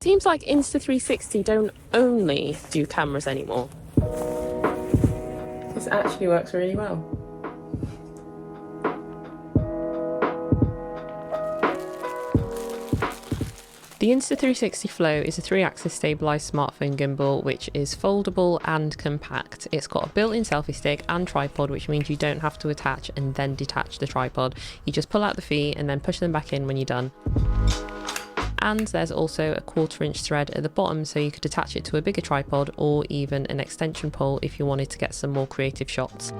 Seems like Insta360 don't only do cameras anymore. This actually works really well. The Insta360 Flow is a 3-axis stabilised smartphone gimbal which is foldable and compact. It's got a built-in selfie stick and tripod, which means you don't have to attach and then detach the tripod. You just pull out the feet and then push them back in when you're done. And there's also a 1/4-inch thread at the bottom, so you could attach it to a bigger tripod or even an extension pole if you wanted to get some more creative shots.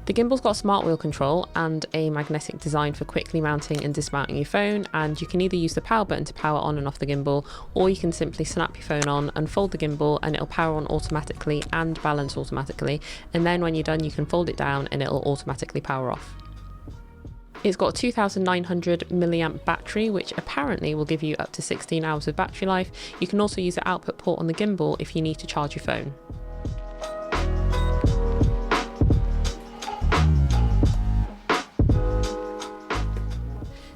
The gimbal's got smart wheel control and a magnetic design for quickly mounting and dismounting your phone, and you can either use the power button to power on and off the gimbal, or you can simply snap your phone on, unfold the gimbal and it'll power on automatically and balance automatically, and then when you're done you can fold it down and it'll automatically power off. It's got a 2900 milliamp battery, which apparently will give you up to 16 hours of battery life. You can also use the output port on the gimbal if you need to charge your phone.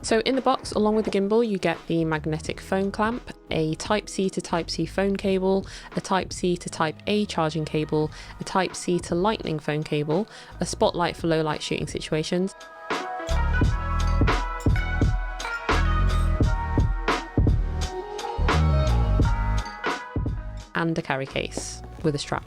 So in the box, along with the gimbal, you get the magnetic phone clamp, a Type-C to Type-C phone cable, a Type-C to Type-A charging cable, a Type-C to Lightning phone cable, a spotlight for low light shooting situations, and a carry case with a strap.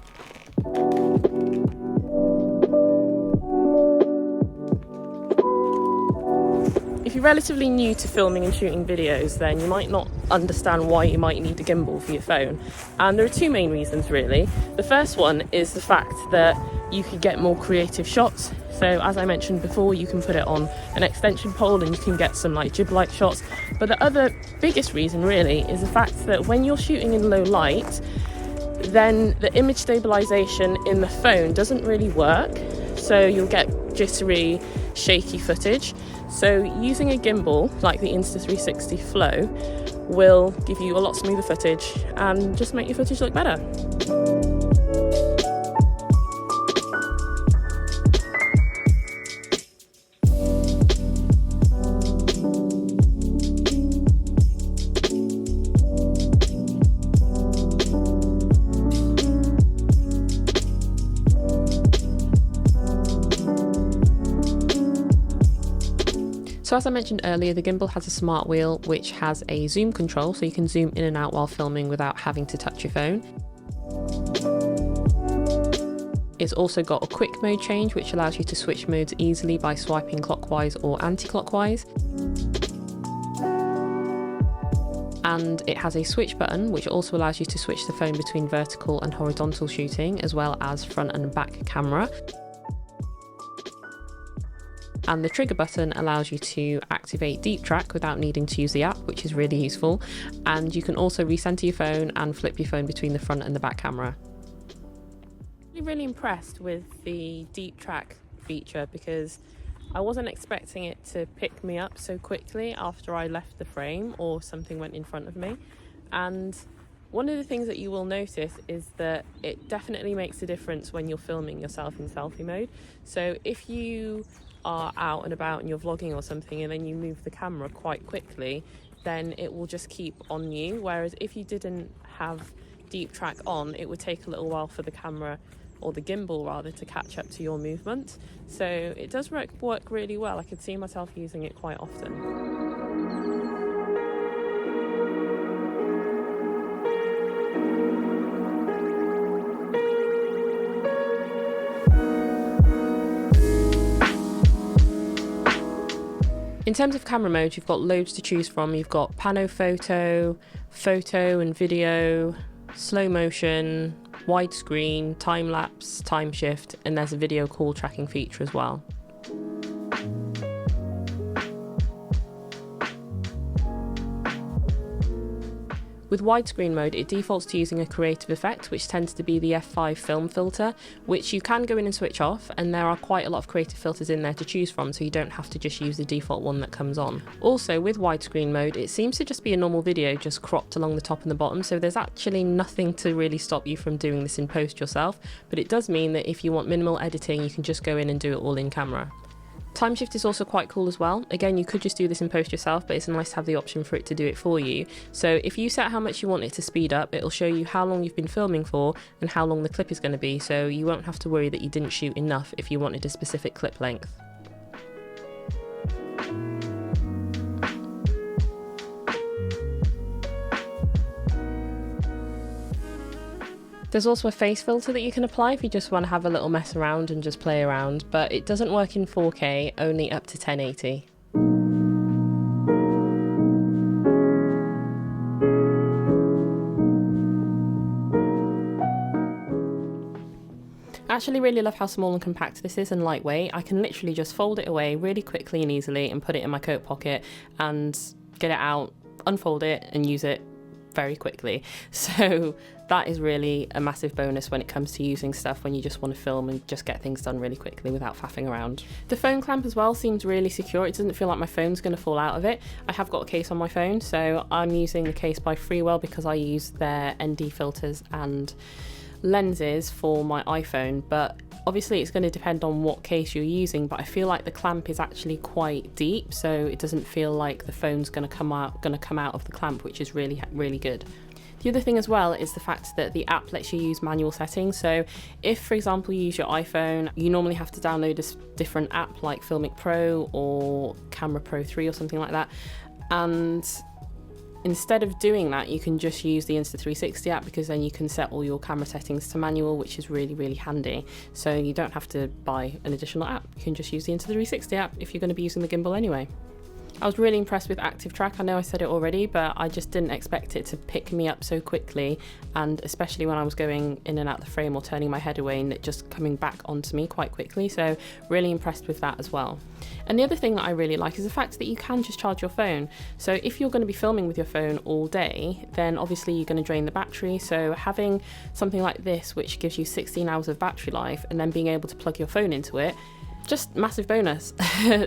If you're relatively new to filming and shooting videos, then you might not understand why you might need a gimbal for your phone. And there are two main reasons really. The first one is the fact that you could get more creative shots. So as I mentioned before, you can put it on an extension pole and you can get some like jib-like shots. But the other biggest reason really is the fact that when you're shooting in low light, then the image stabilization in the phone doesn't really work. So you'll get jittery, shaky footage. So using a gimbal like the Insta360 Flow will give you a lot smoother footage and just make your footage look better. So as I mentioned earlier, the gimbal has a smart wheel which has a zoom control, so you can zoom in and out while filming without having to touch your phone. It's also got a quick mode change which allows you to switch modes easily by swiping clockwise or anti-clockwise. And it has a switch button which also allows you to switch the phone between vertical and horizontal shooting, as well as front and back camera. And the trigger button allows you to activate deep track without needing to use the app, which is really useful. And you can also recenter your phone and flip your phone between the front and the back camera. I'm really impressed with the deep track feature because I wasn't expecting it to pick me up so quickly after I left the frame or something went in front of me. And one of the things that you will notice is that it definitely makes a difference when you're filming yourself in selfie mode. So if you are out and about and you're vlogging or something and then you move the camera quite quickly, then it will just keep on you, whereas if you didn't have deep track on, it would take a little while for the camera, or the gimbal rather, to catch up to your movement. So it does work really well. I could see myself using it quite often. In terms of camera modes, you've got loads to choose from. You've got Pano Photo, photo and video, slow motion, widescreen, time lapse, time shift, and there's a video call tracking feature as well. With widescreen mode, it defaults to using a creative effect, which tends to be the F5 film filter, which you can go in and switch off, and there are quite a lot of creative filters in there to choose from, so you don't have to just use the default one that comes on. Also, with widescreen mode, it seems to just be a normal video just cropped along the top and the bottom, so there's actually nothing to really stop you from doing this in post yourself, but it does mean that if you want minimal editing, you can just go in and do it all in camera. Time shift is also quite cool as well. Again, you could just do this in post yourself, but it's nice to have the option for it to do it for you. So if you set how much you want it to speed up, it'll show you how long you've been filming for and how long the clip is going to be, so you won't have to worry that you didn't shoot enough if you wanted a specific clip length. There's also a face filter that you can apply if you just want to have a little mess around and just play around, but it doesn't work in 4K, only up to 1080. I actually really love how small and compact this is and lightweight. I can literally just fold it away really quickly and easily and put it in my coat pocket and get it out, unfold it and use it very quickly. So that is really a massive bonus when it comes to using stuff when you just want to film and just get things done really quickly without faffing around. The phone clamp as well seems really secure. It doesn't feel like my phone's going to fall out of it. I have got a case on my phone, so I'm using the case by Freewell because I use their ND filters and lenses for my iPhone, but obviously it's going to depend on what case you're using, but I feel like the clamp is actually quite deep, so it doesn't feel like the phone's going to come out of the clamp, which is really good. The other thing as well is the fact that the app lets you use manual settings. So if, for example, you use your iPhone, you normally have to download a different app like Filmic Pro or Camera Pro 3 or something like that, and instead of doing that, you can just use the Insta360 app, because then you can set all your camera settings to manual, which is really handy. So you don't have to buy an additional app. You can just use the Insta360 app if you're going to be using the gimbal anyway. I was really impressed with Active Track. I know I said it already, but I just didn't expect it to pick me up so quickly, and especially when I was going in and out the frame or turning my head away, and it just coming back onto me quite quickly. So really impressed with that as well. And the other thing that I really like is the fact that you can just charge your phone. So if you're going to be filming with your phone all day, then obviously you're going to drain the battery. So having something like this, which gives you 16 hours of battery life, and then being able to plug your phone into it, just massive bonus.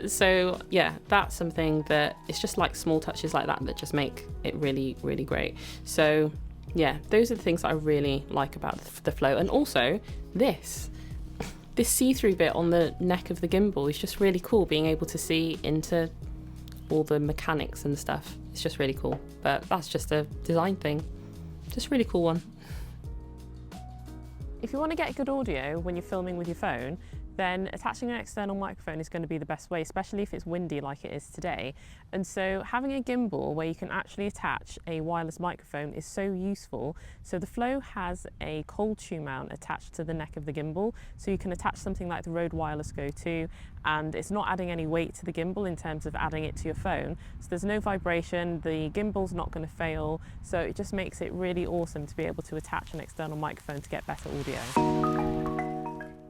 So yeah, that's something that it's just like small touches like that that just make it really great. So yeah, those are the things that I really like about the Flow. And also this see-through bit on the neck of the gimbal is just really cool, being able to see into all the mechanics and stuff. It's just really cool, but that's just a design thing. Just a really cool one. If you want to get good audio when you're filming with your phone, then attaching an external microphone is going to be the best way, especially if it's windy like it is today. And so having a gimbal where you can actually attach a wireless microphone is so useful. So the Flow has a cold shoe mount attached to the neck of the gimbal, so you can attach something like the Rode Wireless Go 2, and it's not adding any weight to the gimbal in terms of adding it to your phone. So there's no vibration, the gimbal's not going to fail, so it just makes it really awesome to be able to attach an external microphone to get better audio.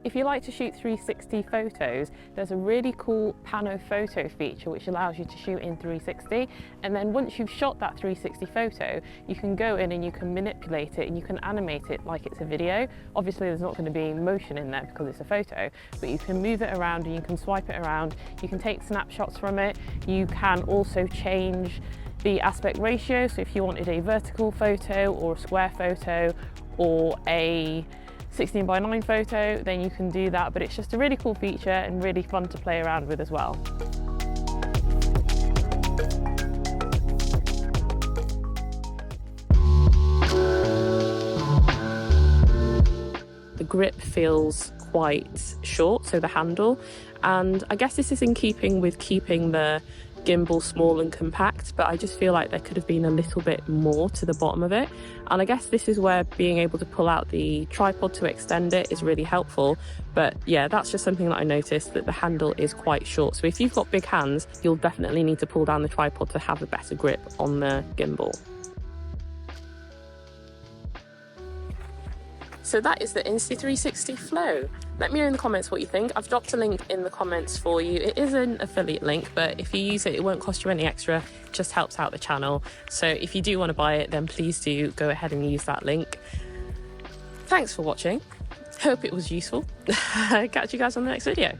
If you like to shoot 360 photos, there's a really cool Pano Photo feature which allows you to shoot in 360, and then once you've shot that 360 photo, you can go in and you can manipulate it and you can animate it like it's a video. Obviously there's not going to be motion in there because it's a photo, but you can move it around and you can swipe it around, you can take snapshots from it, you can also change the aspect ratio, so if you wanted a vertical photo or a square photo or a 16:9 photo, then you can do that, but it's just a really cool feature and really fun to play around with as well. The grip feels quite short, so the handle, and I guess this is in keeping with keeping the gimbal small and compact, but I just feel like there could have been a little bit more to the bottom of it. And I guess this is where being able to pull out the tripod to extend it is really helpful. But yeah, that's just something that I noticed, that the handle is quite short. So if you've got big hands, you'll definitely need to pull down the tripod to have a better grip on the gimbal. So that is the Insta360 Flow. Let me know in the comments what you think. I've dropped a link in the comments for you. It is an affiliate link, but if you use it, it won't cost you any extra. It just helps out the channel. So if you do want to buy it, then please do go ahead and use that link. Thanks for watching. Hope it was useful. Catch you guys on the next video.